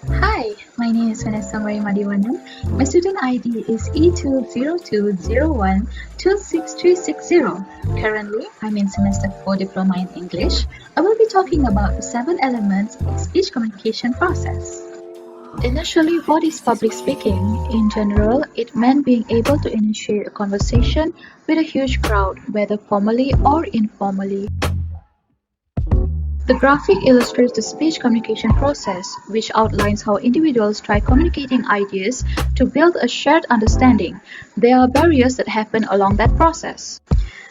Hi, my name is Vanessa Mathivanan. My student ID is E20201263660. Currently, I'm in semester 4 diploma in English. I will be talking about the 7 elements of speech communication process. Initially, what is public speaking? In general, it meant being able to initiate a conversation with a huge crowd, whether formally or informally. The graphic illustrates the speech communication process, which outlines how individuals try communicating ideas to build a shared understanding. There are barriers that happen along that process.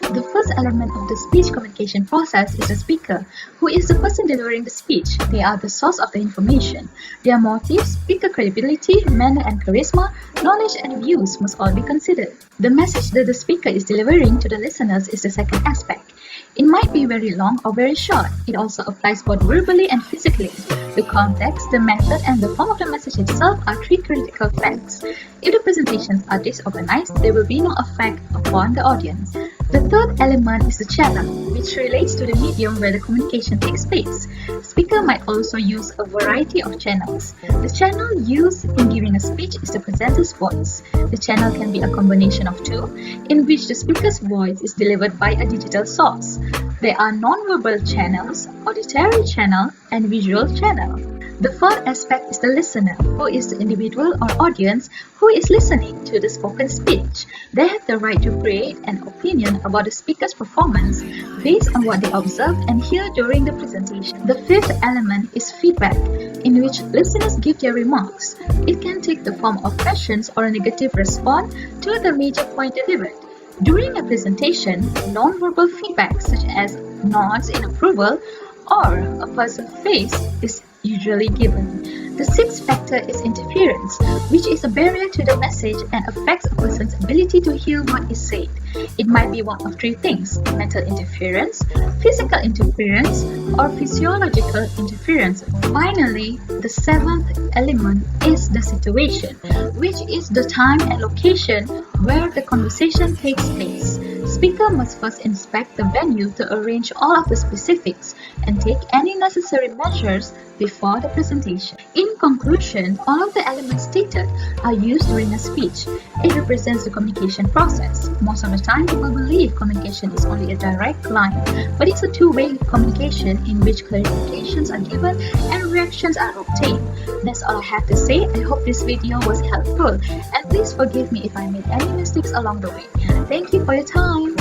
The first element of the speech communication process is the speaker, who is the person delivering the speech. They are the source of the information. Their motives, speaker credibility, manner and charisma, knowledge and views must all be considered. The message that the speaker is delivering to the listeners is the second aspect. It might be very long or very short. It also applies both verbally and physically. The context, the method, and the form of the message itself are three critical facts. If the presentations are disorganized, there will be no effect upon the audience. The third element is the channel, which relates to the medium where the communication takes place. Speaker might also use a variety of channels. The channel used in giving a speech is the presenter's voice. The channel can be a combination of two, in which the speaker's voice is delivered by a digital source. There are non-verbal channels, auditory channel, and visual channel. The fourth aspect is the listener, who is the individual or audience who is listening to the spoken speech. They have the right to create an opinion about the speaker's performance based on what they observe and hear during the presentation. The fifth element is feedback, in which listeners give their remarks. It can take the form of questions or a negative response to the major point delivered. During a presentation, non-verbal feedback such as nods in approval or a puzzled face is usually given. The sixth factor is interference, which is a barrier to the message and affects a person's ability to hear what is said. It might be one of three things: mental interference, physical interference, or physiological interference. Finally, the seventh element is the situation, which is the time and location where the conversation takes place. Speaker must first inspect the venue to arrange all of the specifics and take any necessary measures before the presentation. In conclusion, all of the elements stated are used during a speech. It represents the communication process. Most of the time, people believe communication is only a direct line, but it's a two-way communication in which clarifications are given and reactions are obtained. That's all I have to say. I hope this video was helpful, and please forgive me if I made any mistakes along the way. Thank you for your time.